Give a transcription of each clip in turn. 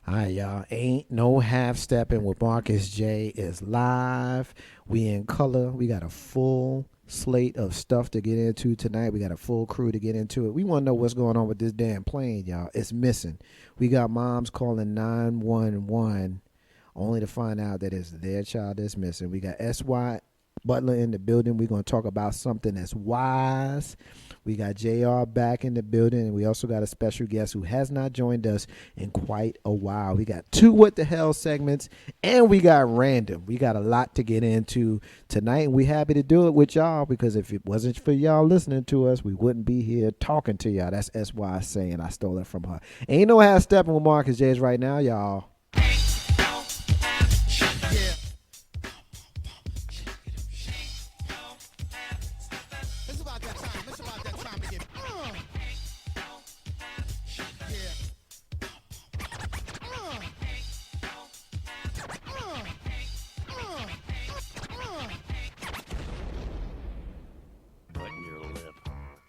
All right, y'all. Ain't no half stepping with Marcus J is live. We in color. We got a full slate of stuff to get into tonight. We got a full crew to get into it. We want to know what's going on with this damn plane, y'all. It's missing. We got moms calling 911 only to find out that it's their child that's missing. We got SY Butler in the building. We're going to talk about something that's wise. We got JR back in the building, and we also got a special guest who has not joined us in quite a while. We got two What the Hell segments, and we got random. We got a lot to get into tonight, and we happy to do it with y'all because if it wasn't for y'all listening to us, we wouldn't be here talking to y'all. That's SY saying I stole it from her. Ain't no half stepping with Marcus J's right now, y'all.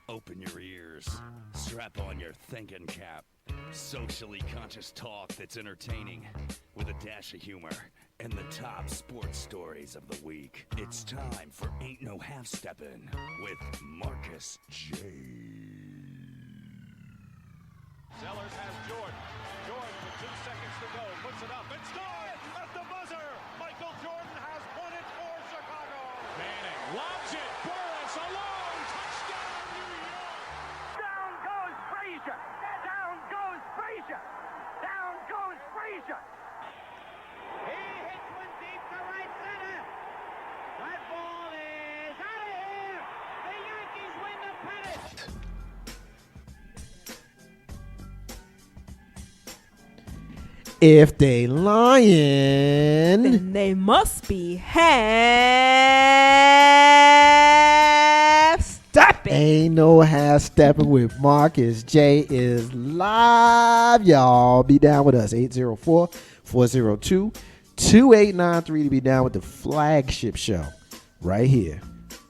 Open your ears, strap on your thinking cap. Socially conscious talk that's entertaining with a dash of humor and the top sports stories of the week. It's time for Ain't No Half Steppin' with Marcus J. Sellers has Jordan. Jordan with 2 seconds to go. Puts it up and scores at the buzzer. Michael Jordan has won it for Chicago. Manning lobs it. Burris alone. Touchdown, New York. Down goes Frazier. Down goes Frazier. Down goes Frazier. He hits one deep to right center. That ball is out of here. The Yankees win the pennant. If they lying, then they must be half stepping. Ain't no half stepping with Marcus J is live, y'all. Be down with us. 804-402-2893 to be down with the flagship show right here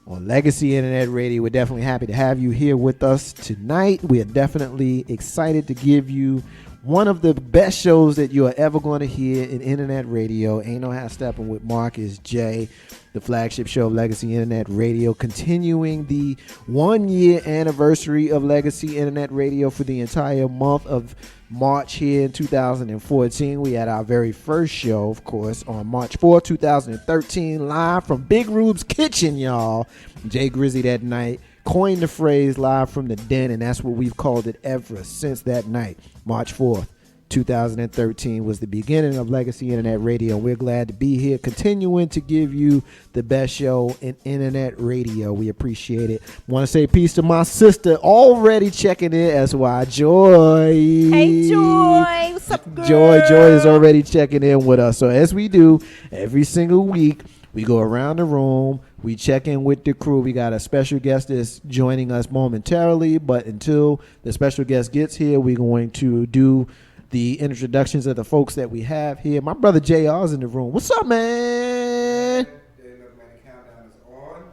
on Legacy Internet Radio. We're definitely happy to have you here with us tonight. We are definitely excited to give you one of the best shows that you are ever going to hear in internet radio. Ain't no half stepping with Marcus J, the flagship show of Legacy Internet Radio, continuing the 1 year anniversary of Legacy Internet Radio for the entire month of March here in 2014. We had our very first show, of course, on March 4th, 2013, live from Big Rube's Kitchen, y'all. Jay Grizzy that night coined the phrase live from the den, and that's what we've called it ever since that night. March 4th, 2013 was the beginning of Legacy Internet Radio. We're glad to be here, continuing to give you the best show in internet radio. We appreciate it. Want to say peace to my sister already checking in as well. Joy. Hey, Joy. What's up, girl? Joy is already checking in with us. So as we do every single week, we go around the room. We check in with the crew. We got a special guest that's joining us momentarily, but until the special guest gets here, we're going to do the introductions of the folks that we have here. My brother JR's in the room. What's up, man? The countdown is on.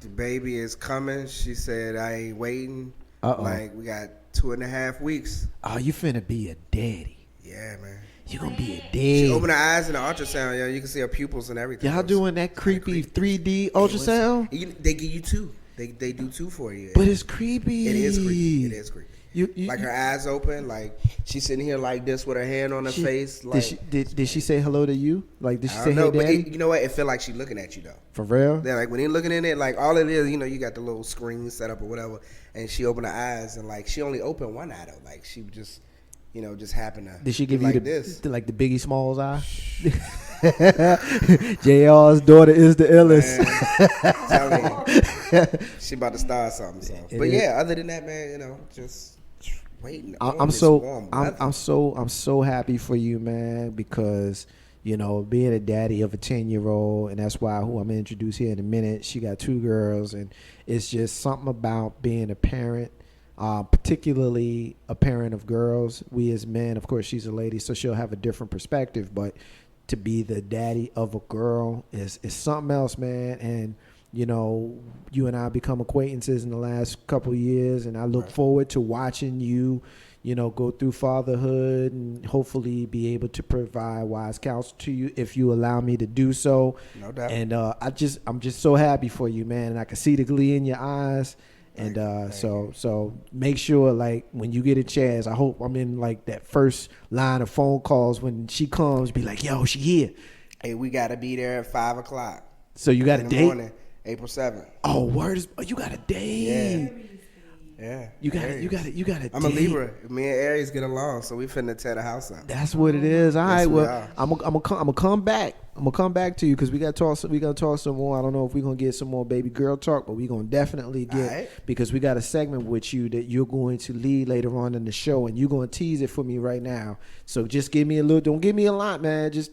The baby is coming. She said, I ain't waiting. Uh-oh. Like, we got 2.5 weeks. Oh, you finna be a daddy. Yeah, man. You gonna be a She daddy. opened her eyes in the ultrasound, yo. You can see her pupils and everything. Y'all doing that creepy 3D ultrasound? They give you 2. They do 2 for you. But it's creepy. It is creepy. It is creepy. You, Like her eyes open, like she's sitting here like this with her hand on her face. Like, did she say hello to you? Like, did she I say don't know, hey, but daddy? you know what? It feel like she looking at you though. For real? Yeah, like when you're looking in it, like all it is, you got the little screen set up or whatever, and she opened her eyes and like she only opened one eye though, like she just, just happened to. Did she give you like the Biggie Smalls eye? JR's daughter is the illest. Man, she about to start something. So. But yeah, other than that, man, just waiting. I'm so happy for you, man, because being a daddy of a 10-year-old, and that's why who I'm gonna introduce here in a minute. She got 2 girls, and it's just something about being a parent. Particularly a parent of girls. We as men, of course, she's a lady, so she'll have a different perspective. But to be the daddy of a girl is something else, man. And you and I become acquaintances in the last couple of years, and I look forward to watching you, go through fatherhood and hopefully be able to provide wise counsel to you if you allow me to do so. No doubt. And I'm just so happy for you, man. And I can see the glee in your eyes. And so make sure, like, when you get a chance, I hope I'm in like that first line of phone calls when she comes, be like, yo, she here. Hey, we got to be there at 5 o'clock. So you got in a the date? morning, April 7th. Oh, you got a date. Yeah. You got Aries. you got a I'm a date. Libra. Me and Aries get along, so we finna tear the house up. That's what it is. All right. Yes, we Well, are. I'm gonna come back. I'm gonna come back to you because we gotta talk some more. I don't know if we're gonna get some more baby girl talk, but we're gonna definitely get All right. because we got a segment with you that you're going to lead later on in the show, and you're gonna tease it for me right now. So just give me a little. Don't give me a lot, man. Just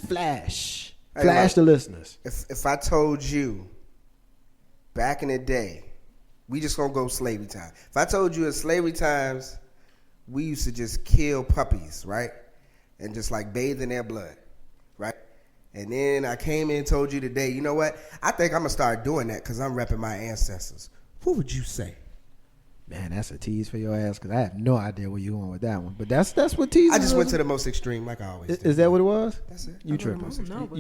flash, Hey, flash look. the listeners. If I told you back in the day, we just gonna go slavery time. If I told you in slavery times, we used to just kill puppies, right? And just like bathe in their blood, right? And then I came in and told you today, you know what? I think I'm gonna start doing that because I'm repping my ancestors. What would you say? Man, that's a tease for your ass because I have no idea where you're going with that one. But that's what tease. I just went to the most extreme, like I always do. Is that what it was? That's it. You tripping?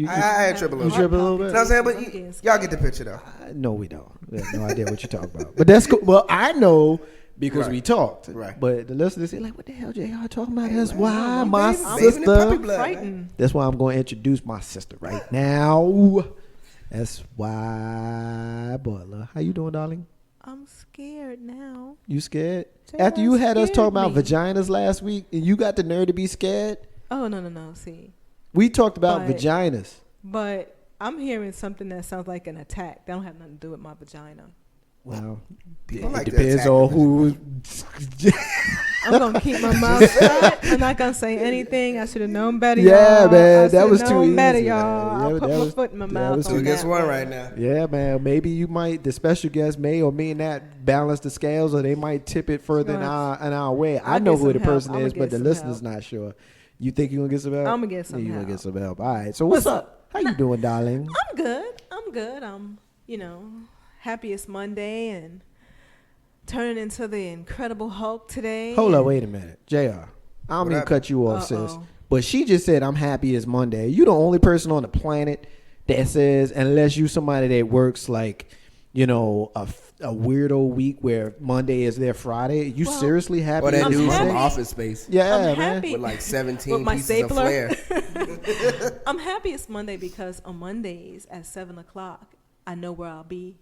I had trip a little You trip a little bit? You know what I'm saying? But y'all get the picture though. No, we don't. We have no idea what you're talking about. But that's cool. Well, I know because Right. we talked. Right. But the listeners say, like, what the hell JR talking about? That's man, why I'm my bathing in puppy sister. blood. Frightened. That's why I'm going to introduce my sister right now. That's why Butler. How you doing, darling? I'm scared now. You scared? JR After you had us scared talking about me. vaginas last week and you got the nerve to be scared, Oh, no. See. we talked about But- vaginas. But I'm hearing something that sounds like an attack. That don't have nothing to do with my vagina. Well, People it like to depends attack on them. who. I'm going to keep my mouth shut. I'm not going to say anything. I should have known better, Yeah, y'all. man, I that was shoulda too known better, easy, y'all. man. I'll Yeah, put that my was- foot in my that mouth was on So too guess that one right now. Yeah, man. Maybe you might. The special guest may or may not balance the scales, or they might tip it further in our way. I I'll know get who the some help. person I'ma is, but get the some listener's help. not sure. You think you gonna get some help? I'ma get some You gonna help. get some help. All right. So what's up? How you doing, darling? I'm good. I'm, happy it's Monday and turning into the Incredible Hulk today. Hold up, wait a minute, Jr. I don't What mean to happened? cut you off, sis, Uh-oh. but she just said I'm happy it's Monday. You the only person on the planet that says, unless you somebody that works like, a weirdo week where Monday is their Friday. You Well, seriously happy? Or that I'm dude from happy. Office Space Yeah, I'm man. happy. with like 17 With my pieces of stapler. flair. I'm happy it's Monday because on Mondays at 7 o'clock, I know where I'll be.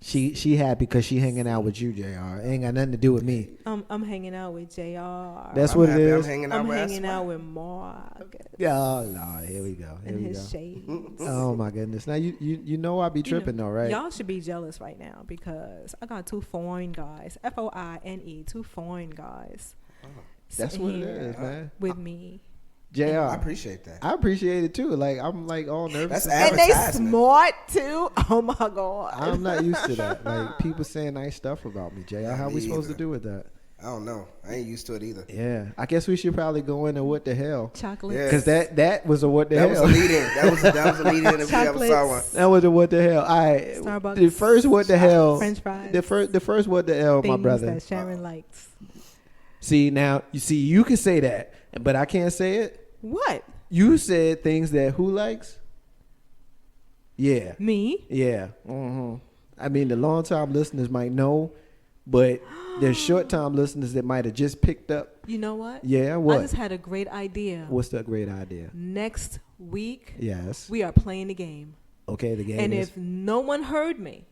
See, She happy because she hanging out with you, Jr. Ain't got nothing to do with me. I'm hanging out with JR. That's I'm what it happy is. I'm hanging out I'm with hanging Asma. out with Mark Oh no, here we go. Here and we his go. shades. Oh my goodness. Now you know I be tripping though, right? Y'all should be jealous right now because I got two foreign guys, FOINE, two foreign guys. That's sitting what it here is, man. With me. JR. I appreciate that. I appreciate it too. Like I'm like all nervous. That's And they advertisement. smart too. Oh my God. I'm not used to that. Like people saying nice stuff about me, JR. How Me we supposed to either. do with that? I don't know. I ain't used to it either. Yeah. I guess we should probably go into what the hell. Chocolate. Yeah. Because that was a what the That was hell. a lead in. That was a lead in if we ever saw one. Chocolates. That was a what the hell. All right. Starbucks. The first what the hell. French fries. The first what the hell, my Things brother. that Sharon likes. See now, you can say that, but I can't say it. What? You said things that who likes? Yeah. Me? Yeah. I mean, the long time listeners might know, but there's short time listeners that might have just picked up. You know what? Yeah, I what? just had a great idea. What's that great idea? Next week, Yes. we are playing the game. Okay, the game And is. if no one heard me,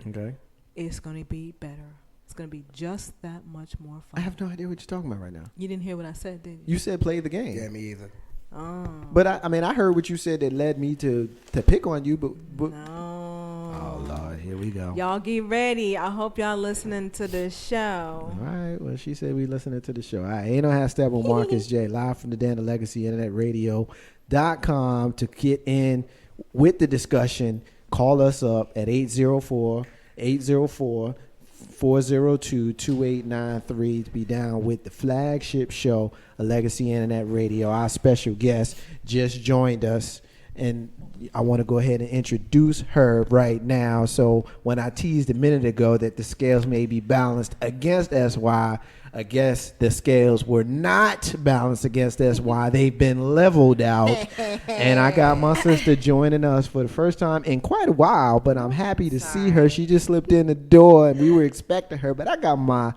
Okay. it's going to be better. It's going to be just that much more I fun. have no idea what you're talking about right now. You didn't hear what I said, did you? You said play the game. Yeah, me either. Oh. But I mean, I heard what you said that led me to pick on you, but No. oh Lord, here we go. Y'all get ready. I hope y'all listening to the show. All right. Well, she said we listening to the show. All right. Ain't no hashtag with Marcus J. Live from the Dan the Legacy Internet Radio.com to get in with the discussion. Call us up at 804-402-2893 to be down with the flagship show of Legacy Internet Radio. Our special guest just joined us. and I want to go ahead and introduce her right now. So when I teased a minute ago that the scales may be balanced against SY, I guess the scales were not balanced against SY. They've been leveled out. And I got my sister joining us for the first time in quite a while, but I'm happy to see her. She just slipped in the door, and we were expecting her. But I got my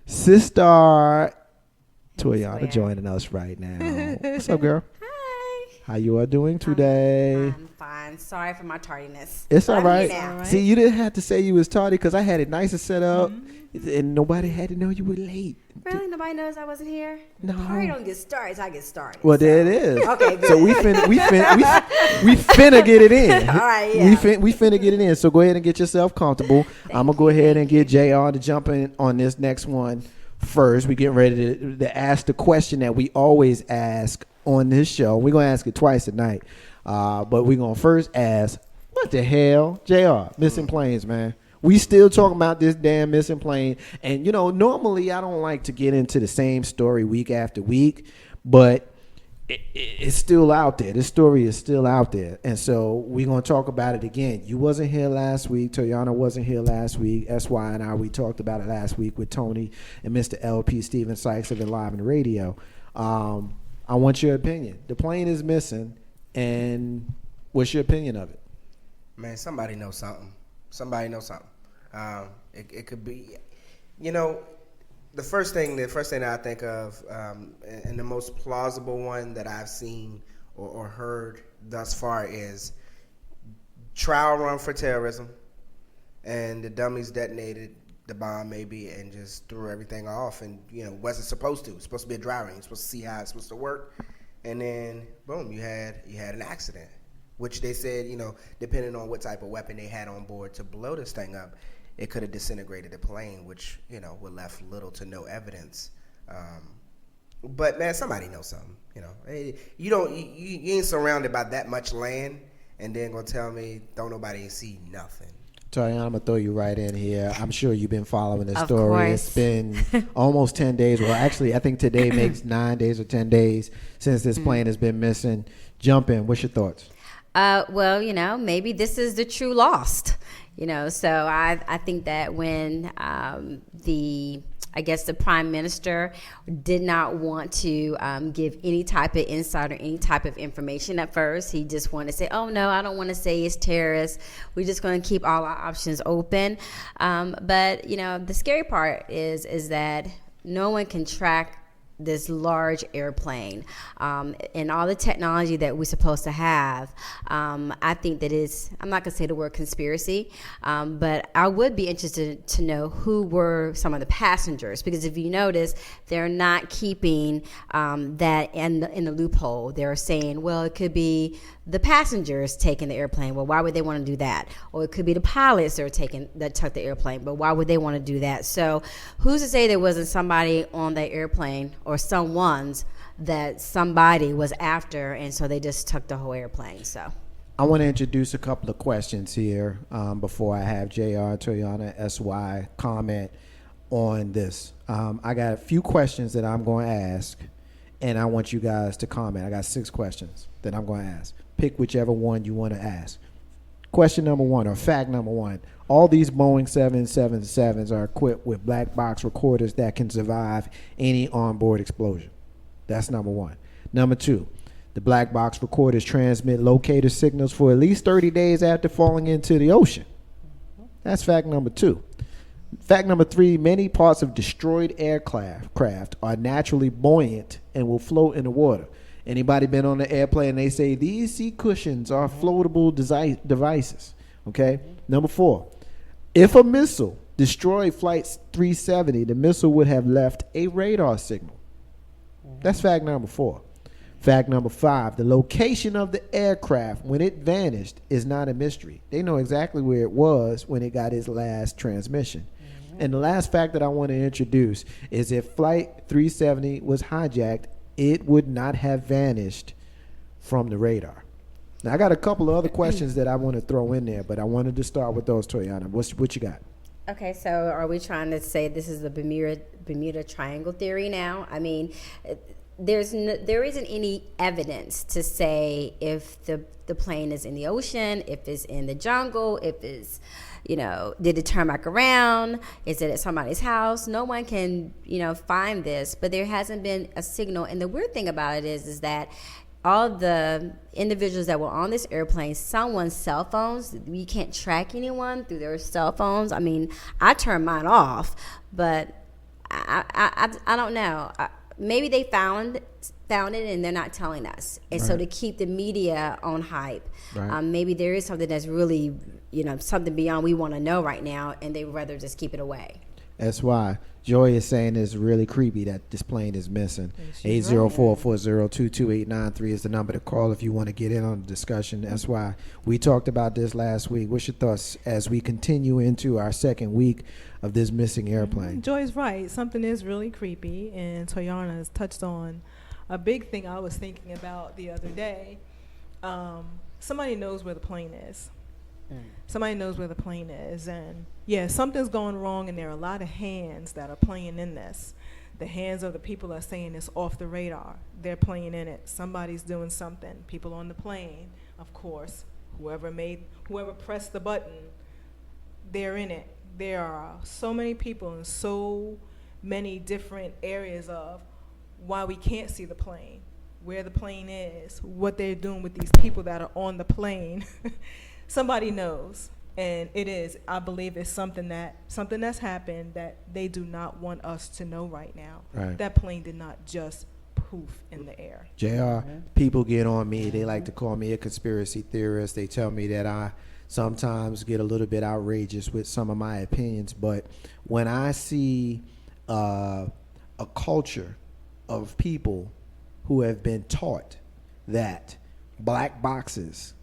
sister, Toyana, joining us right now. What's up, girl? How you are doing today? I'm fine. Sorry for my tardiness. It's all I'm right. here now. See, you didn't have to say you was tardy because I had it nicer set up, and nobody had to know you were late. Really? Nobody knows I wasn't here? No. The party don't get started till I get started. Well, there it is. Okay, good. So we finna get it in. All right, yeah. We finna get it in. So go ahead and get yourself comfortable. I'm gonna go ahead and get JR to jump in on this next one first. We getting ready to ask the question that we always ask on this show. We're gonna ask it twice tonight, but we're gonna first ask, what the hell, JR, missing planes, man. We still talking about this damn missing plane. And, you know, normally I don't like to get into the same story week after week, but it's still out there. This story is still out there. And so we're going to talk about it again. You wasn't here last week. Toyana wasn't here last week. SY and I, we talked about it last week with Tony and Mr. LP Steven Sykes of Enliven Radio. I want your opinion. The plane is missing, and what's your opinion of it? Man, somebody knows something. Somebody knows something. It could be, you know, the first thing that I think of, and the most plausible one that I've seen or heard thus far is trial run for terrorism, and the dummies detonated the bomb maybe and just threw everything off, and you know wasn't supposed to. It's supposed to be a dry run. You're supposed to see how it's supposed to work, and then boom, you had an accident. Which they said, you know, depending on what type of weapon they had on board to blow this thing up, it could have disintegrated the plane, which, you know, would left little to no evidence. But man, somebody knows something. You know, you ain't surrounded by that much land, and then gonna tell me don't nobody see nothing. Toyana, I'm gonna throw you right in here. I'm sure you've been following this Of story. course. It's been almost 10 days. Well, actually, I think today makes 9 days or 10 days since this plane has been missing. Jump in. What's your thoughts? Well, you know, maybe this is the true lost, you know. So I think that when I guess the prime minister did not want to give any type of insight or any type of information at first. He just wanted to say, oh, no, I don't want to say it's terrorists. We're just going to keep all our options open. But, you know, the scary part is that no one can track this large airplane and all the technology that we're supposed to have. I think that is, I'm not going to say the word conspiracy, but I would be interested to know who were some of the passengers, because if you notice, they're not keeping that in the loophole. They're saying, well, it could be the passengers taking the airplane. Well, why would they want to do that? Or it could be the pilots that took the airplane, but why would they want to do that? So who's to say there wasn't somebody on that airplane or someone's that somebody was after, and so they just took the whole airplane? So I want to introduce a couple of questions here before I have JR, Toyana, SY comment on this. I got a few questions that I'm going to ask, and I want you guys to comment. I got 6 questions that I'm going to ask. Pick whichever one you want to ask. Question number 1, or fact number 1. All these Boeing 777s are equipped with black box recorders that can survive any onboard explosion. That's number 1. Number 2, the black box recorders transmit locator signals for at least 30 days after falling into the ocean. That's fact number 2. Fact number 3, many parts of destroyed aircraft are naturally buoyant and will float in the water. Anybody been on the airplane and they say these seat cushions are floatable devices, okay? Number 4, if a missile destroyed Flight 370, the missile would have left a radar signal. That's fact number 4. Fact number 5, the location of the aircraft when it vanished is not a mystery. They know exactly where it was when it got its last transmission. And the last fact that I want to introduce is if Flight 370 was hijacked, it would not have vanished from the radar. Now, I got a couple of other questions that I want to throw in there, but I wanted to start with those, Toyana. What you got? Okay, so are we trying to say this is the Bermuda Triangle theory now? I mean, there isn't any evidence to say if the plane is in the ocean, if it's in the jungle, if it's, did it turn back around? Is it at somebody's house? No one can, find this, but there hasn't been a signal. And the weird thing about it is that all the individuals that were on this airplane, someone's cell phones, you can't track anyone through their cell phones. I mean, I turned mine off, but I don't know. Maybe they found it and they're not telling us. And so to keep the media on hype, maybe there is something that's really, something beyond we want to know right now, and they would rather just keep it away. That's why Joy is saying it's really creepy that this plane is missing. 804-402-2893 is the number to call if you want to get in on the discussion. That's why we talked about this last week. What's your thoughts as we continue into our second week of this missing airplane? Joy's right. Something is really creepy, and Toyana has touched on a big thing I was thinking about the other day. Somebody knows where the plane is. Somebody knows where the plane is, and something's going wrong, and there are a lot of hands that are playing in this. The hands of the people are saying it's off the radar. They're playing in it. Somebody's doing something. People on the plane, of course, whoever pressed the button, they're in it. There are so many people in so many different areas of why we can't see the plane, where the plane is, what they're doing with these people that are on the plane. Somebody knows, and I believe it's something that's happened that they do not want us to know right now. Right. That plane did not just poof in the air. JR, people get on me. They like to call me a conspiracy theorist. They tell me that I sometimes get a little bit outrageous with some of my opinions. But when I see a culture of people who have been taught that black boxes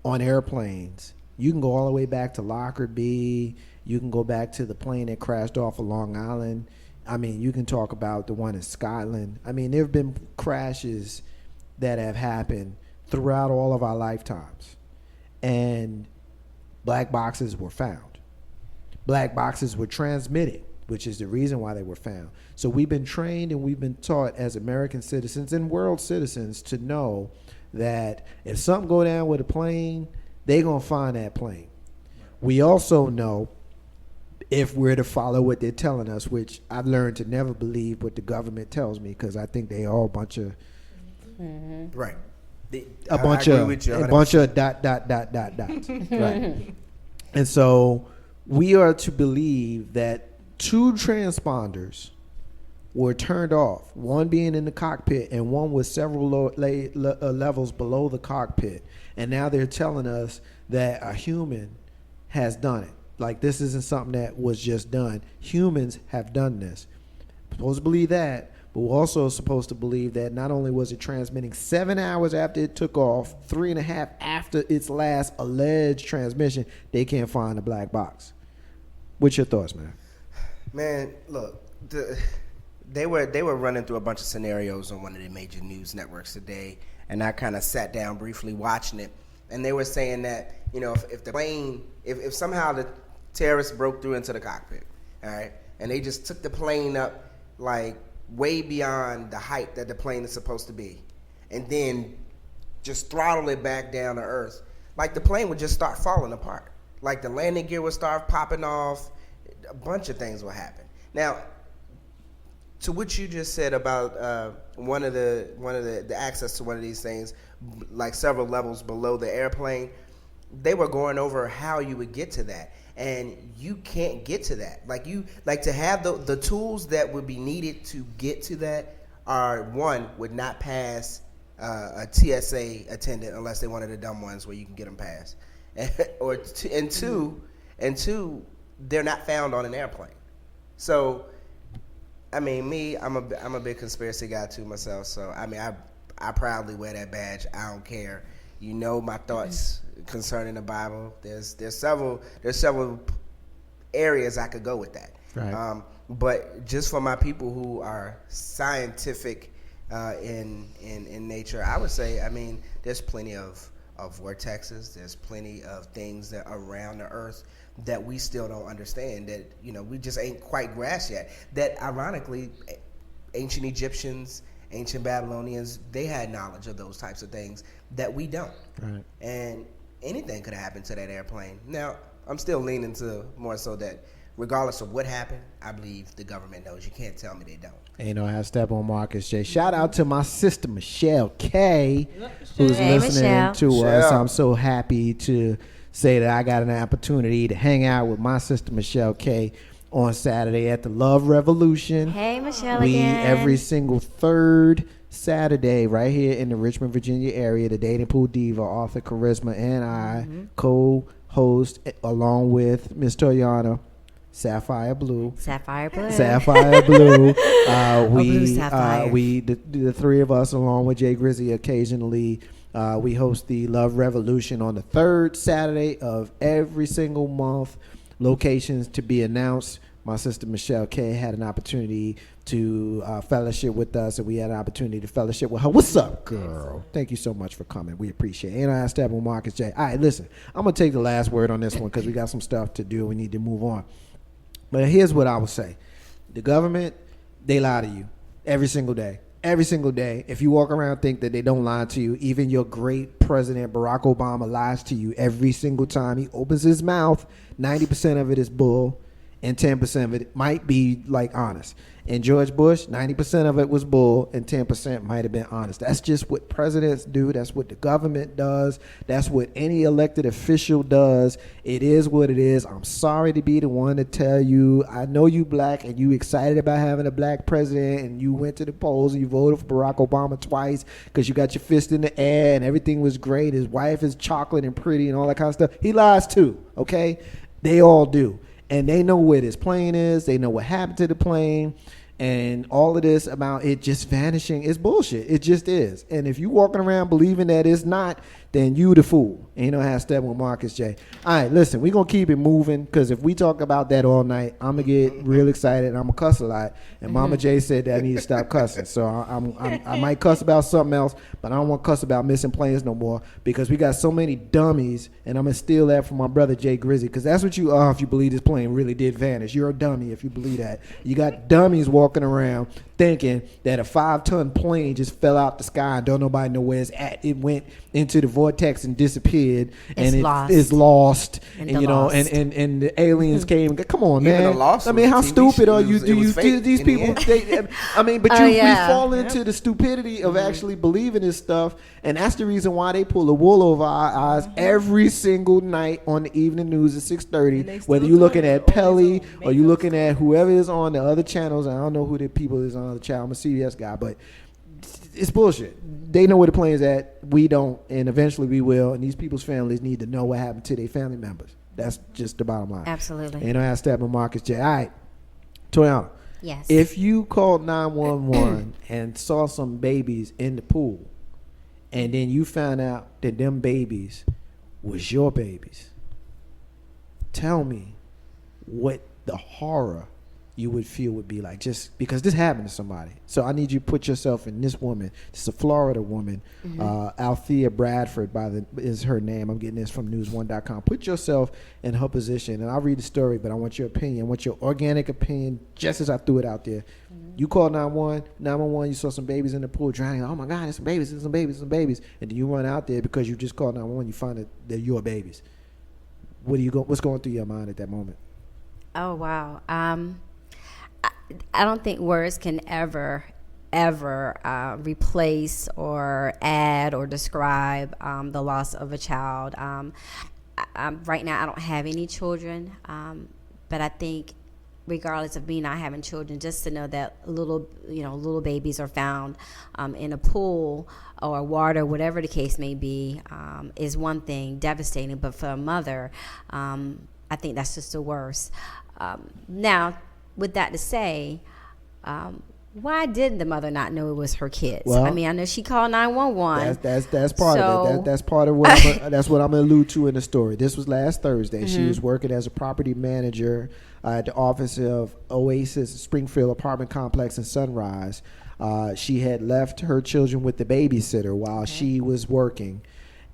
on airplanes, you can go all the way back to Lockerbie, you can go back to the plane that crashed off of Long Island. I mean, you can talk about the one in Scotland. I mean, there have been crashes that have happened throughout all of our lifetimes, and black boxes were found. Black boxes were transmitted, which is the reason why they were found. So we've been trained and we've been taught as American citizens and world citizens to know that if something go down with a plane, they're going to find that plane. We also know, if we're to follow what they're telling us, which I've learned to never believe what the government tells me, because I think they all a bunch of Right. a bunch of dots. Right. And so we are to believe that 2 transponders were turned off, one being in the cockpit and one was several levels below the cockpit. And now they're telling us that a human has done it. Like, this isn't something that was just done. Humans have done this. We're supposed to believe that, but we're also supposed to believe that not only was it transmitting 7 hours after it took off, 3.5 after its last alleged transmission, they can't find the black box. What's your thoughts, man? Man, look, they were running through a bunch of scenarios on one of the major news networks today, and I kind of sat down briefly watching it, and they were saying that, if the plane, if somehow the terrorists broke through into the cockpit, all right, and they just took the plane up like way beyond the height that the plane is supposed to be, and then just throttle it back down to earth, like the plane would just start falling apart. Like the landing gear would start popping off, a bunch of things will happen. Now, to what you just said about one of the access to one of these things, like several levels below the airplane, they were going over how you would get to that, and you can't get to that. Like to have the tools that would be needed to get to that would not pass a TSA attendant unless they're one of the dumb ones where you can get them past, and two, they're not found on an airplane. So, I mean, I'm a big conspiracy guy too myself. So, I mean, I proudly wear that badge. I don't care. You know my thoughts concerning the Bible. There's several areas I could go with that. Right. But just for my people who are scientific in nature, I would say, I mean, there's plenty of vortexes. There's plenty of things that are around the earth that we still don't understand, that we just ain't quite grasped yet. That ironically, ancient Egyptians ancient Babylonians, they had knowledge of those types of things that we don't. Right. And anything could have happened to that airplane. Now, I'm still leaning to more so that regardless of what happened, I believe the government knows. You can't tell me they don't. Ain't no how step on Marcus J. Shout out to my sister Michelle K, who's Hey, listening Michelle. to us. Michelle. I'm so happy to say that I got an opportunity to hang out with my sister Michelle K on Saturday at the Love Revolution. Hey, Michelle We again. every single third Saturday right here in the Richmond, Virginia area, the dating pool diva Arthur Charisma and I co-host along with Miss Toyana Sapphire Blue. Sapphire Blue. Sapphire Blue. Blue Sapphire. The three of us, along with Jay Grizzy, occasionally we host the Love Revolution on the third Saturday of every single month. Locations to be announced. My sister Michelle K had an opportunity to fellowship with us, and we had an opportunity to fellowship with her. What's up, girl? Thank you so much for coming. We appreciate it. And I step on Marcus J. All right, listen, I'm going to take the last word on this one because we got some stuff to do. We need to move on. But here's what I would say. The government, they lie to you every single day. Every single day. If you walk around and think that they don't lie to you, even your great president Barack Obama lies to you every single time he opens his mouth. 90% of it is bull, and 10% of it might be like honest. And George Bush, 90% of it was bull, and 10% might have been honest. That's just what presidents do. That's what the government does. That's what any elected official does. It is what it is. I'm sorry to be the one to tell you. I know you black and you excited about having a black president, and you went to the polls and you voted for Barack Obama twice because you got your fist in the air and everything was great. His wife is chocolate and pretty and all that kind of stuff. He lies too, okay? They all do. And they know where this plane is. They know what happened to the plane. And all of this about it just vanishing is bullshit. It just is. And if you walking around believing that it's not, then you the fool. Ain't no hashtag with Marcus J. All right, listen, we're going to keep it moving because if we talk about that all night, I'm going to get real excited and I'm going to cuss a lot. And Mama J said that I need to stop cussing. So I might cuss about something else, but I don't want to cuss about missing planes no more because we got so many dummies, and I'm going to steal that from my brother Jay Grizzy because that's what you are if you believe this plane really did vanish. You're a dummy if you believe that. You got dummies walking around thinking that a 5-ton plane just fell out the sky and don't nobody know where it's at. It went into the vortex and disappeared, and it is lost. And you know, and the aliens came. Come on, Even man. the Lost I mean, how was a TV stupid show. are you? It was fake These in the people? end. I mean, but Oh, we yeah. fall into the stupidity of actually believing this stuff, and that's the reason why they pull the wool over our eyes every single night on the evening news at 6:30. Whether you're looking at Pelly or you're looking at whoever is on the other channels. I don't know who the people is on the channel. I'm a CBS guy, but it's bullshit. They know where the plane's at. We don't, and eventually we will. And these people's families need to know what happened to their family members. That's just the bottom line. Absolutely. And I have Steppin Marcus J. All right, Toyana. Yes. If you called 911 and saw some babies in the pool, and then you found out that them babies was your babies, tell me what the horror you would feel would be like, just because this happened to somebody. So I need you to put yourself in this woman. This is a Florida woman, Althea Bradford is her name. I'm getting this from news1.com. Put yourself in her position, and I'll read the story, but I want your opinion. I want your organic opinion, just as I threw it out there. You called 911, you saw some babies in the pool drowning. Oh my God, there's some babies, there's some babies, there's some babies. And then you run out there because you just called 911, you find that they're your babies. What's going through your mind at that moment? Oh, wow. I don't think words can ever replace or add or describe the loss of a child. Right now, I don't have any children, but I think regardless of me not having children, just to know that little babies are found in a pool or water, whatever the case may be, is one thing, devastating. But for a mother, I think that's just the worst. Now, with that to say, why didn't the mother not know it was her kids? Well, I mean, I know she called 911. That's part of it. That's part of what that's what I'm gonna allude to in the story. This was last Thursday. She was working as a property manager at the office of Oasis Springfield apartment complex in Sunrise. She had left her children with the babysitter while she was working,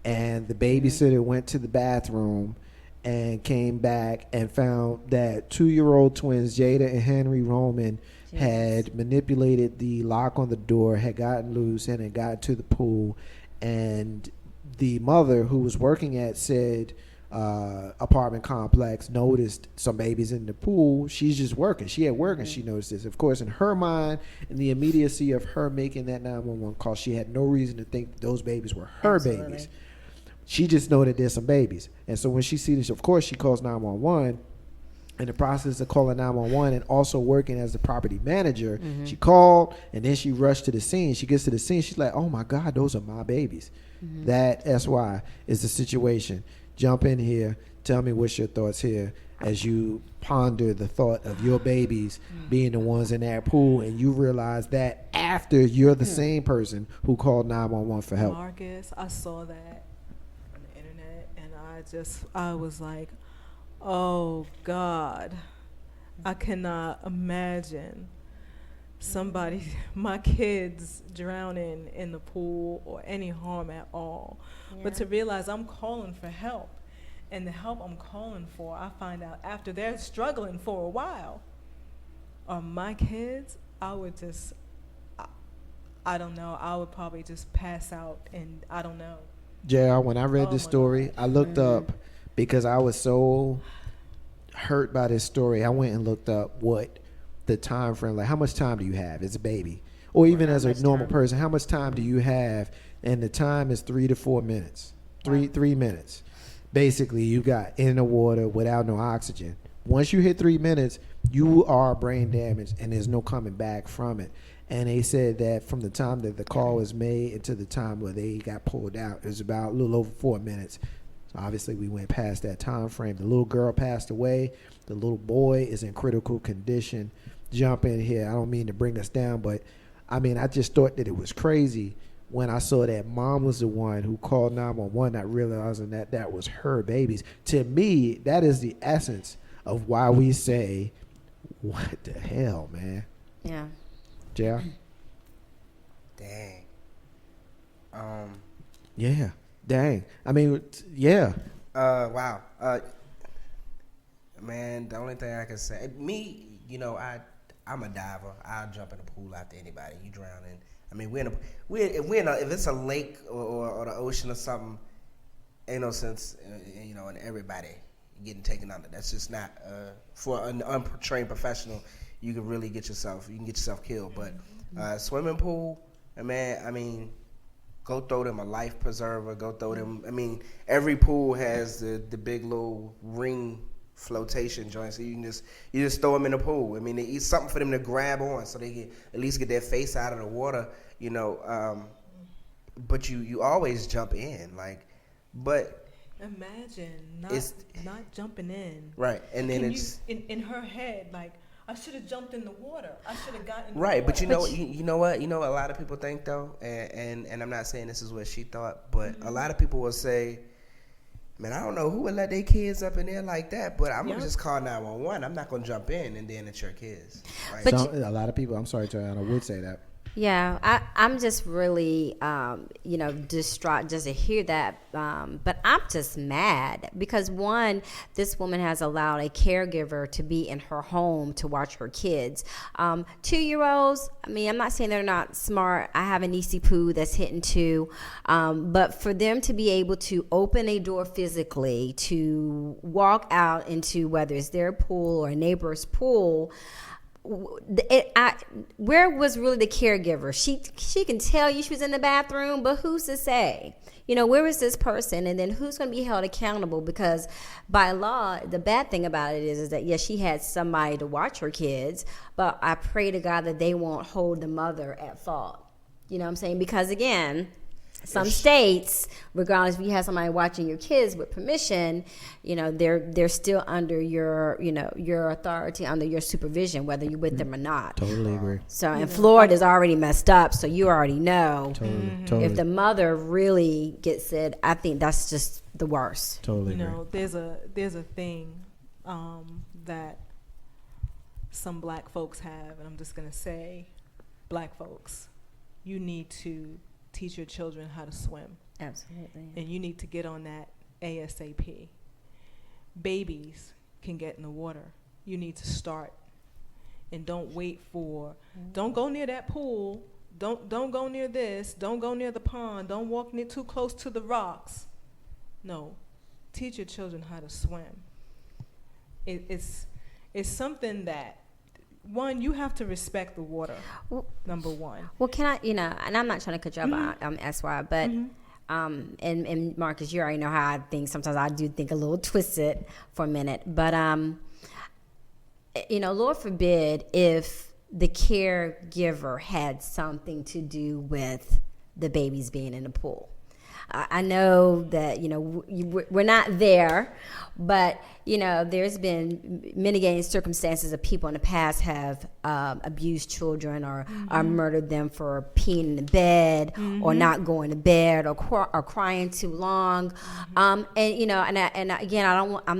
and the babysitter went to the bathroom and came back and found that 2-year-old twins, Jada and Henry Roman, had manipulated the lock on the door, had gotten loose, and had gotten to the pool. And the mother, who was working at said apartment complex, noticed some babies in the pool. She's just working. She at work and she noticed this. Of course, in her mind, in the immediacy of her making that 911 call, she had no reason to think that those babies were her babies. She just know that there's some babies. And so when she sees this, of course, she calls 911. In the process of calling 911 and also working as the property manager, she called and then she rushed to the scene. She gets to the scene. She's like, oh, my God, those are my babies. That's why is the situation. Jump in here. Tell me what's your thoughts here as you ponder the thought of your babies being the ones in that pool, and you realize that after you're the same person who called 911 for help. Marcus, I saw that on the internet, and I was like, oh God, I cannot imagine my kids drowning in the pool or any harm at all. But to realize I'm calling for help, and the help I'm calling for, I find out after they're struggling for a while, are my kids, I would just, I don't know, I would probably just pass out, and I don't know. JR, when I read this story, I looked up, because I was so hurt by this story, I went and looked up what the time frame, like how much time do you have as a baby, or even as a normal person, how much time do you have? And the time is 3 to 4 minutes. 3 minutes. Basically, you got in the water without no oxygen. Once you hit 3 minutes, you are brain damaged, and there's no coming back from it. And they said that from the time that the call was made until the time where they got pulled out, it was about a little over 4 minutes. So obviously, we went past that time frame. The little girl passed away. The little boy is in critical condition. Jump in here. I don't mean to bring us down, but I mean, I just thought that it was crazy when I saw that mom was the one who called 911, not realizing that that was her babies. To me, that is the essence of why we say, what the hell, man? Yeah. Yeah. Dang. Yeah. Dang. I mean, yeah. Wow. Man, the only thing I can say, me, you know, I'm a diver. I'll jump in the pool after anybody. You drowning. I mean, if it's a lake or the ocean or something, ain't no sense, you know, in everybody getting taken under. That's just not for an untrained professional. You can get yourself killed. But swimming pool, man, I mean, go throw them a life preserver. Go throw them. I mean, every pool has the big little ring flotation joint, so you just throw them in the pool. I mean, it's something for them to grab on, so they can at least get their face out of the water, you know. But you always jump in, like, but imagine not jumping in, right? And then in her head, like, I should have jumped in the water. I should have gotten in right. the water. But you know what a lot of people think though, and I'm not saying this is what she thought, but a lot of people will say, man, I don't know who would let their kids up in there like that, but I'm going to just call 911. I'm not going to jump in, and then it's your kids. Right? But a lot of people, I'm sorry, Triana, would say that. Yeah, I'm just really, distraught just to hear that. But I'm just mad because, one, this woman has allowed a caregiver to be in her home to watch her kids. 2-year-olds, I mean, I'm not saying they're not smart. I have a niecey poo that's hitting 2. But for them to be able to open a door physically, to walk out into whether it's their pool or a neighbor's pool, where was really the caregiver? She can tell you she was in the bathroom, but who's to say? You know, where is this person? And then who's going to be held accountable? Because by law, the bad thing about it is that, yes, she had somebody to watch her kids, but I pray to God that they won't hold the mother at fault. You know what I'm saying? Because, again, some states, regardless if you have somebody watching your kids with permission, you know, they're still under your authority, under your supervision, whether you're with them or not. Totally agree. So, and Florida's already messed up, so you already know. Totally. If the mother really gets it, I think that's just the worst. Totally agree. You know, there's a thing that some black folks have, and I'm just gonna say, black folks, you need to teach your children how to swim. Absolutely. And you need to get on that ASAP. Babies can get in the water. You need to start. and don't wait for, don't go near that pool, don't go near this, don't go near the pond, don't walk near too close to the rocks. No, teach your children how to swim. It's something that, one, you have to respect the water. Well, number one. Well, can I, and I'm not trying to cut you off, SY, but and Marcus, you already know how I think. Sometimes I do think a little twisted for a minute, but Lord forbid if the caregiver had something to do with the babies being in the pool. I know that, we're not there, but, there's been mitigating circumstances of people in the past have abused children or murdered them for peeing in the bed or not going to bed or crying too long. I'm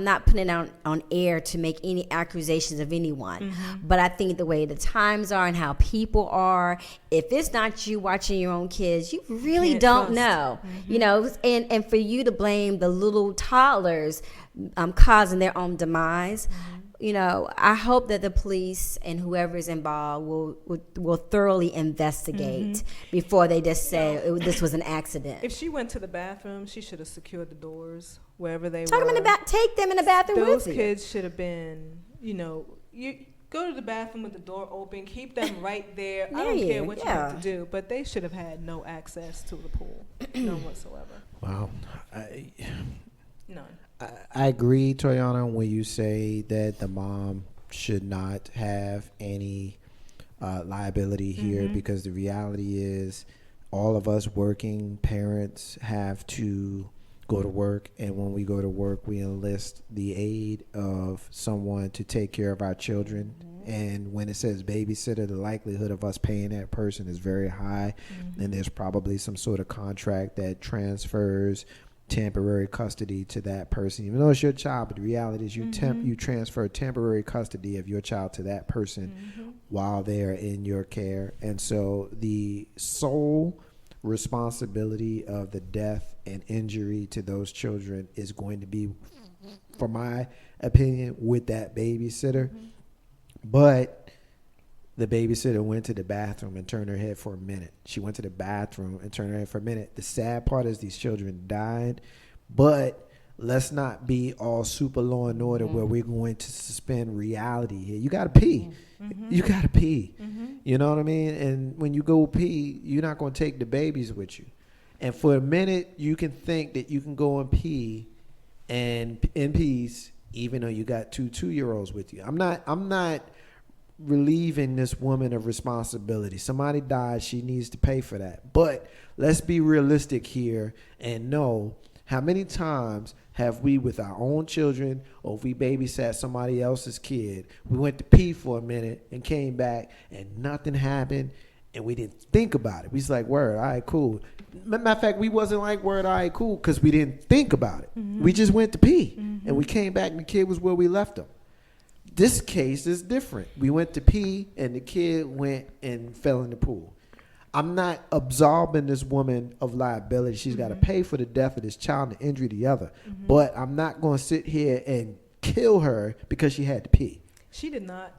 not putting it on air to make any accusations of anyone, but I think the way the times are and how people are, if it's not you watching your own kids, you really don't know. And for you to blame the little toddlers causing their own demise, I hope that the police and whoever is involved will thoroughly investigate before they just say this was an accident. If she went to the bathroom, she should have secured the doors wherever they were. Take them in the bathroom with you. Those kids should have been, you go to the bathroom with the door open, keep them right there. I don't care what you have to do, but they should have had no access to the pool, none whatsoever. Wow. None. I agree, Toyana, when you say that the mom should not have any liability here, because the reality is all of us working parents have to go to work, and when we go to work, we enlist the aid of someone to take care of our children. And when it says babysitter, the likelihood of us paying that person is very high, and there's probably some sort of contract that transfers temporary custody to that person, even though it's your child. But the reality is you transfer temporary custody of your child to that person while they're in your care. And so the sole responsibility of the death and injury to those children is going to be, for my opinion, with that babysitter. But the babysitter went to the bathroom and turned her head for a minute. She went to the bathroom and turned her head for a minute. The sad part is these children died, but let's not be all super law and order where we're going to suspend reality here. You got to pee. You got to pee. You know what I mean? And when you go pee, you're not going to take the babies with you. And for a minute, you can think that you can go and pee and in peace, even though you got two 2-year-olds with you. I'm not relieving this woman of responsibility. Somebody died, she needs to pay for that. But let's be realistic here and know how many times have we, with our own children, or if we babysat somebody else's kid, we went to pee for a minute and came back and nothing happened and we didn't think about it. We was like, word, all right, cool. Matter of fact, we wasn't like, word, all right, cool, because we didn't think about it. We just went to pee and we came back and the kid was where we left him. This case is different. We went to pee and the kid went and fell in the pool. I'm not absolving this woman of liability. She's got to pay for the death of this child and the injury to the other. But I'm not going to sit here and kill her because she had to pee. She did not,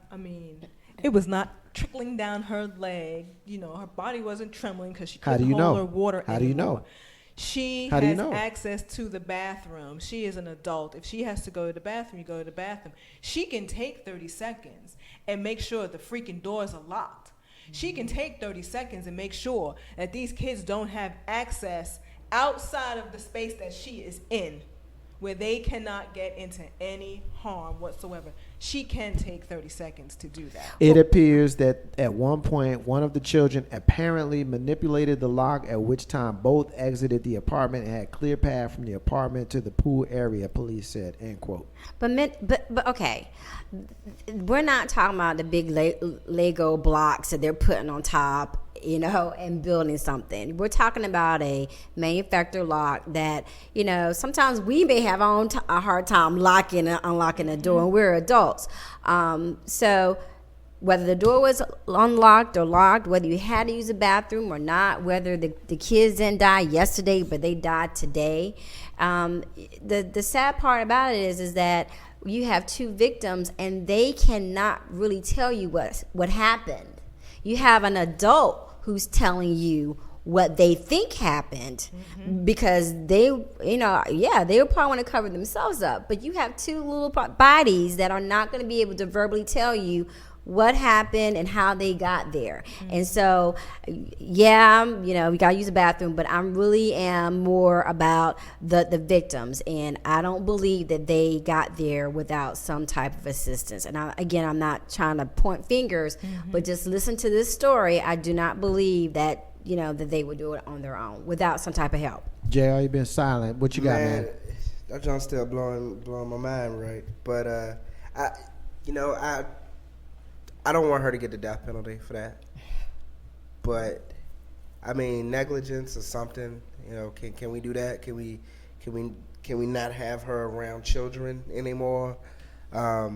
it was not trickling down her leg. Her body wasn't trembling because she couldn't hold her water anymore. How do you know? She has access to the bathroom. She is an adult. If she has to go to the bathroom, you go to the bathroom. She can take 30 seconds and make sure the freaking doors are locked. She can take 30 seconds and make sure that these kids don't have access outside of the space that she is in, where they cannot get into any harm whatsoever. She can take 30 seconds to do that. It appears that at one point, one of the children apparently manipulated the lock, at which time both exited the apartment and had clear path from the apartment to the pool area, police said, end quote. But okay, we're not talking about the big Lego blocks that they're putting on top, and building something. We're talking about a manufactured lock that, sometimes we may have a hard time locking and unlocking the door, and we're adults. So whether the door was unlocked or locked, whether you had to use a bathroom or not, whether the kids didn't die yesterday but they died today, the sad part about it is that you have two victims and they cannot really tell you what happened. You have an adult who's telling you what they think happened, because they would probably want to cover themselves up. But you have two little bodies that are not going to be able to verbally tell you what happened and how they got there. And so, we gotta use the bathroom, but I really am more about the victims, and I don't believe that they got there without some type of assistance. And I'm not trying to point fingers, but just listen to this story. I do not believe that that they would do it on their own without some type of help. JR, you've been silent. What you got, man? That John's still blowing my mind, right? But I don't want her to get the death penalty for that. But I mean, negligence or something. Can we do that? Can we not have her around children anymore? I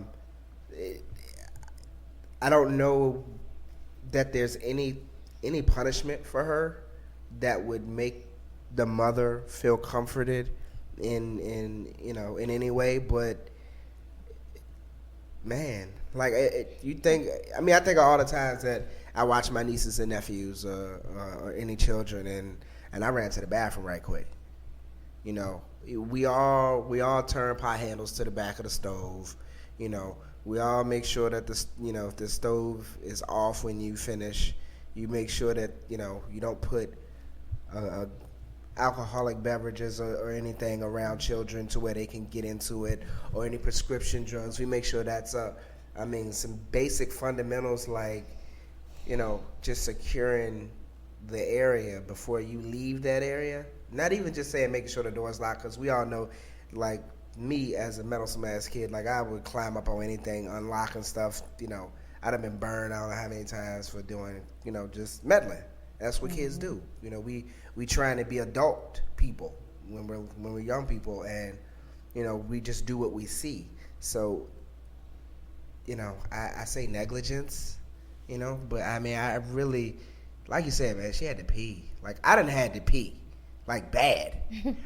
don't know that there's any punishment for her that would make the mother feel comforted in any way. But man, like you think, I mean, I think of all the times that I watch my nieces and nephews or any children, and I ran to the bathroom right quick. We all turn pot handles to the back of the stove. We all make sure that if the stove is off when you finish. You make sure that you don't put alcoholic beverages or anything around children to where they can get into it, or any prescription drugs. We make sure that's some basic fundamentals like just securing the area before you leave that area. Not even just saying making sure the door's locked, because we all know, like me as a meddlesome ass kid, like I would climb up on anything, unlocking stuff. I'd have been burned I don't know how many times for doing, just meddling. That's what kids do. We trying to be adult people when we're young people, and we just do what we see. So, I say negligence, but I mean, I really, like you said, man, she had to pee. Like I done had to pee. Like bad.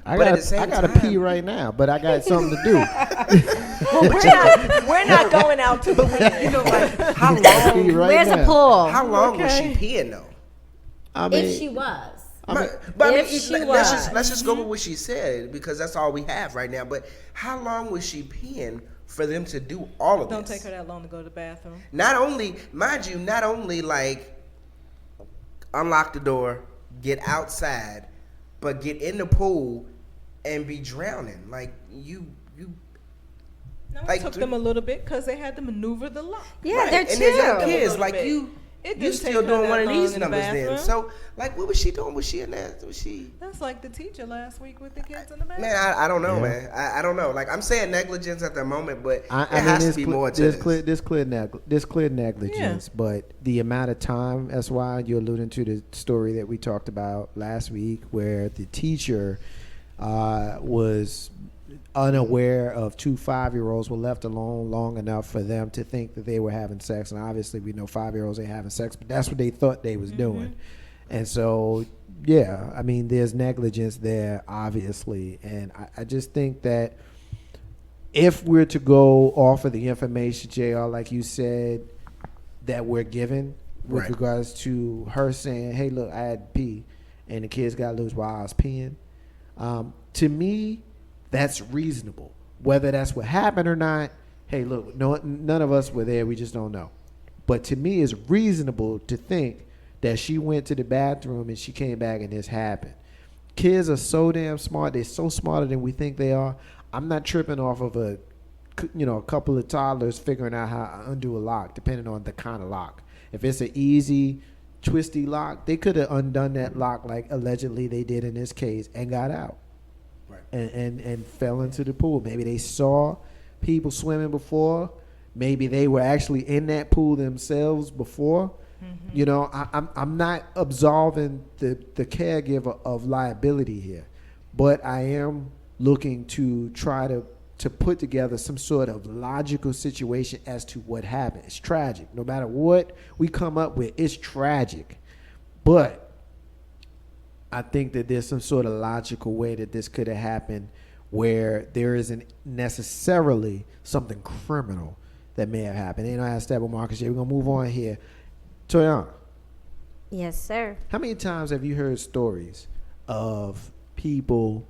I gotta pee right now, but I got something to do. Well, we're not going out to the window. How long? Where's the pool? How long was she peeing though? I mean, If she was. Let's just go with what she said, because that's all we have right now. But how long was she peeing for them to do all of this? Don't take her that long to go to the bathroom. Not only like unlock the door, get outside, but get in the pool and be drowning. Like you. No, it took them a little bit because they had to maneuver the lock. Yeah, right. they're and there's young chill. kids like you. You still doing one of these numbers then? So, like, what was she doing? Was she in there? Was she? That's like the teacher last week with the kids in the bathroom. Man, I don't know, Yeah. man. I don't know. Like, I'm saying negligence at the moment, but I there has to be more to this. This clear negligence, but the amount of time. That's why you're alluding to the story that we talked about last week, where the teacher was unaware of two 5-year-olds, were left alone long enough for them to think that they were having sex. And obviously we know 5-year-olds ain't having sex, but that's what they thought they was doing. And so, yeah, I mean, there's negligence there, obviously. And I just think that if we're to go off of the information, JR, like you said, that we're given with Right. regards to her saying, hey, look, I had to pee, and the kids got loose while I was peeing, to me, that's reasonable. Whether that's what happened or not, hey, look, none of us were there. We just don't know. But to me, it's reasonable to think that she went to the bathroom and she came back and this happened. Kids are so damn smart. They're so smarter than we think they are. I'm not tripping off of a couple of toddlers figuring out how to undo a lock, depending on the kind of lock. If it's an easy, twisty lock, they could have undone that lock like allegedly they did in this case and got out. And fell into the pool. Maybe they saw people swimming before. Maybe they were actually in that pool themselves before. I'm not absolving the caregiver of liability here, but I am looking to try to put together some sort of logical situation as to what happened. It's tragic. No matter what we come up with, it's tragic. But I think that there's some sort of logical way that this could have happened where there isn't necessarily something criminal that may have happened. Ain't no ass stab with Marcus yet. We're gonna move on here. Toyana, Yes, sir. how many times have you heard stories of people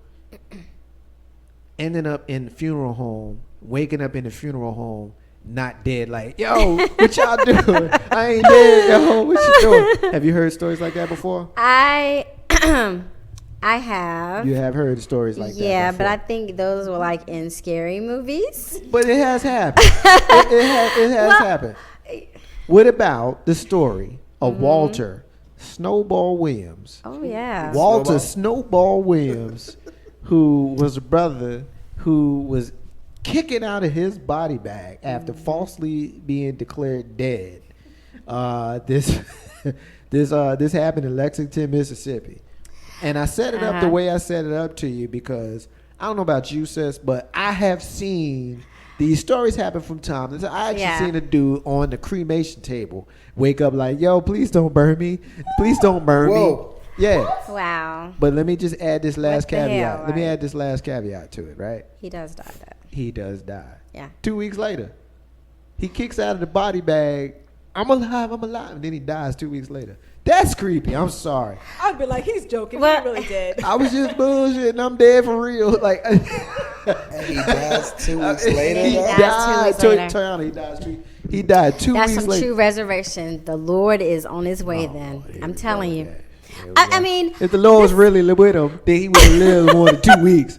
ending up in the funeral home, waking up in the funeral home, not dead? Like, yo, what y'all doing? I ain't dead, yo. What you doing? Have you heard stories like that before? I have. You have heard stories like that. Yeah, but before. I think those were like in scary movies. But it has happened. it has happened. What about the story of Walter Snowball Williams? Oh yeah. Walter Snowball Williams, who was a brother who was kicking out of his body bag after falsely being declared dead. This happened in Lexington, Mississippi. And I set it up the way I set it up to you because I don't know about you, sis, but I have seen these stories happen from time to time. I actually seen a dude on the cremation table wake up like, yo, please don't burn me. Please don't burn me. Yeah. Wow. But let me just add this last What the hell, caveat. Let me right? add this last caveat to it, right? He does die though. He does die. Yeah. 2 weeks later, he kicks out of the body bag. I'm alive. And then he dies 2 weeks later. That's creepy. I'm sorry. I'd be like, he's joking. Well- He's really dead. I was just bullshitting. I'm dead for real. Like, And he dies 2 weeks later. He though? dies 2 weeks later. Toyana, he died 2 That's weeks some later. true resurrection. The Lord is on his way then. I'm telling you. I mean, if the Lord was really with him, then he would have lived more than 2 weeks.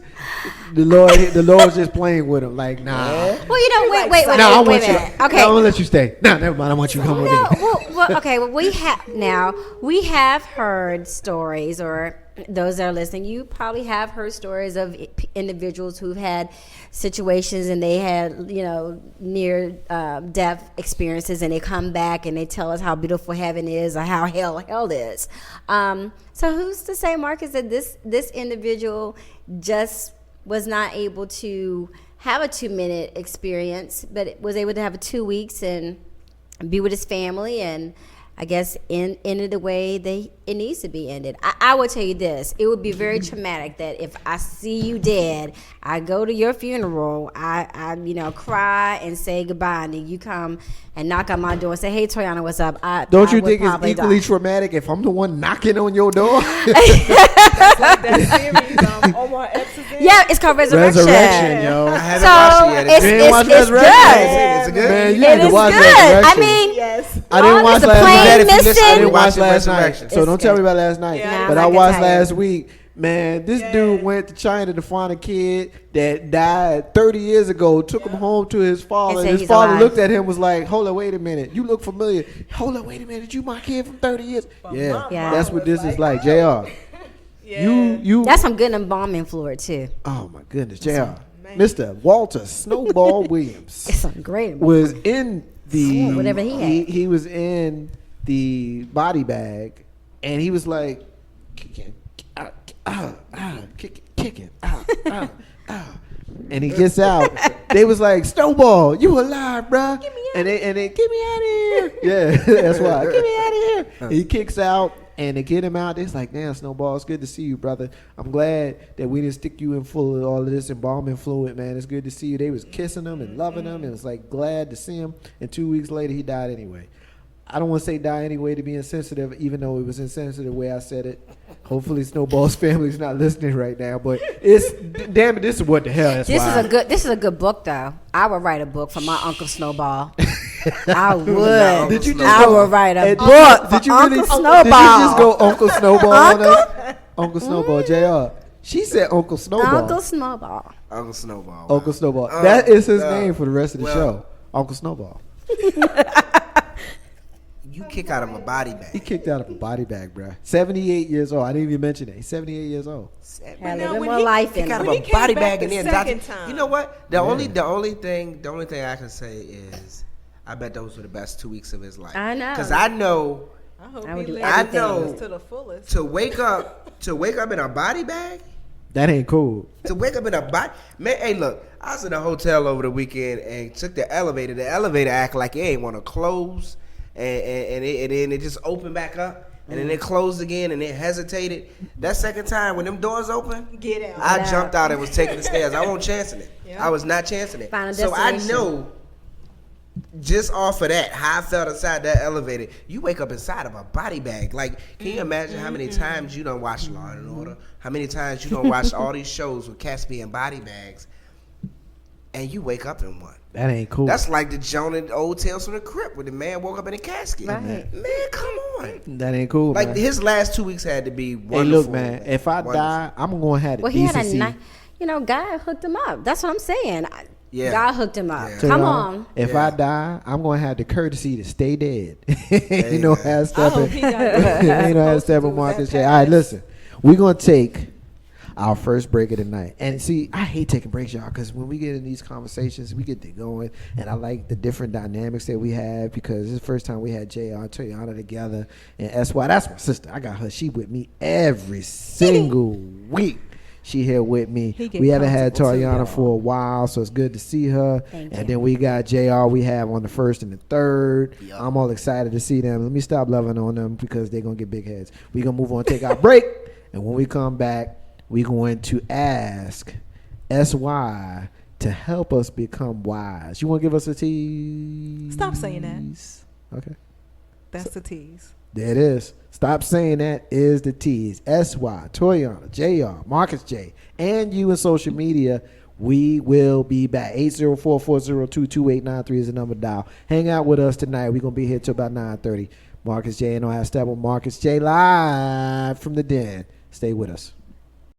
The Lord's just playing with him. Like, nah. well, you know, wait No, I a want you. minute. No, Okay. I'm gonna let you stay. No, never mind. I want you to come with No, me. well, we have heard stories, or those that are listening, you probably have heard stories of individuals who've had situations and they had, near death experiences, and they come back and they tell us how beautiful heaven is or how hell is. So who's to say, Marcus, that this individual just was not able to have a 2-minute experience, but was able to have 2 weeks and be with his family, and I guess ended the way it needs to be ended. I will tell you this: it would be very traumatic that if I see you dead, I go to your funeral, I cry and say goodbye, and then you come and knock on my door and say, "Hey, Toyana, what's up?" Don't I you would think it's probably equally die. traumatic if I'm the one knocking on your door? It's like that series, Omar Epps is in. Yeah, it's called Resurrection. Resurrection, yo. I haven't So watched it yet. it's You ain't watched Resurrection? good. Is it good? Man, you It need to is watch good. I Resurrection. mean, Yes. I didn't Oh, watch is the last plane night. missing? I didn't watch Watching last night. Resurrection. So It's don't tell me good. about last night. Yeah, But I I can watched tell you. last week. Man, this dude went to China to find a kid that died 30 years ago, took him home to his father. And said His he's father alive. looked at him, was like, hold on, wait a minute. You look familiar. Hold on, wait a minute. You my kid from 30 years. Yeah, Yeah. that's what this is like. JR. Yeah. You. That's some good embalming fluid too. Oh, my goodness. JR. Mr. Walter Snowball Williams It's some great. was in the Whatever he had. he was in the body bag, and he was like kicking, kicking, and he gets out. They was like, Snowball, you alive, bruh? And they get me out of here. Yeah, that's why. Get me out of here. He kicks out. And they get him out. It's like, damn, Snowball, it's good to see you, brother. I'm glad that we didn't stick you in full of all of this embalming fluid, man. It's good to see you. They was kissing him and loving him. It was like glad to see him. And 2 weeks later, he died anyway. I don't want to say die anyway to be insensitive, even though it was insensitive the way I said it. Hopefully, Snowball's family's not listening right now. But it's damn it, this is what the hell. That's This why. is a good book though. I would write a book for my Uncle Snowball. I would. Did you just I go- would write a and- book Did for you Uncle really? Snowball. Did you just go Uncle Snowball on us? Uncle Snowball, Jr. She said Uncle Snowball. Uncle Snowball. Uncle Snowball. Uncle Snowball. That is his no. name for the rest of the Well- show. Uncle Snowball. You kick out of a body He bag. kicked out of a body bag, bruh. 78 years old. I didn't even mention that. He's 78 years old. Had a now little when more he- life in Kick out it. of When a he came body back bag the and then second die. time. You know what? The only thing I can say is, I bet those were the best 2 weeks of his life. I know. Because I know I hope I would he do lived everything. I know. to the fullest. to wake up in a body bag. That ain't cool. To wake up in a body, man. Hey, look, I was in a hotel over the weekend and took the elevator. The elevator act like it ain't want to close, and then it just opened back up. and then it closed again, and it hesitated. That second time when them doors open, Get out. I jumped out and was taking the stairs. I wasn't chancing it. Yep. I was not chancing it. Final So I destination. know, just off of that, how I felt inside that elevator. You wake up inside of a body bag. Like, can you imagine how many times you don't watch Law and Order? How many times you don't watch all these shows with cats being body bags, and you wake up in one? That ain't cool. That's like the Joan and Old Tales from the Crypt, where the man woke up in a casket. Right. Man, come on. that ain't cool. Like man. his last 2 weeks had to be Hey, wonderful. look, man. If I Wonderful. die, I'm gonna have the Well, he had decency. God hooked him up. That's what I'm saying. Yeah. God hooked him up. Yeah. to Come y'all, on. If Yeah. I die, I'm gonna have the courtesy to stay dead. There you know, you go. have I hope Steppin. he got that. you know, have Supposed to Steppin do Marcus that J. All right, pass. listen. We're gonna take our first break of the night. And see, I hate taking breaks, y'all, because when we get in these conversations, we get to going, and I like the different dynamics that we have, because this is the first time we had JR and Toyana together, and SY. That's my sister. I got her. She with me every single week. She here with me. He get We haven't had comfortable too, Toyana y'all. for a while, so it's good to see her. Thank And you. then we got JR we have on the 1st and the 3rd. Yup. I'm all excited to see them. Let me stop loving on them because they're going to get big heads. We're going to move on, take our break. And when we come back, we're going to ask SY to help us become wise. You want to give us a tease? Stop saying that. Okay. That's the tease. There it is. Stop saying that is the tease. SY, Toyana, JR, Marcus J, and you in social media. We will be back. 804-402-2893 is the number to dial. Hang out with us tonight. We're going to be here till about 9:30. Marcus J and I have Steppin Marcus J live from the den. Stay with us.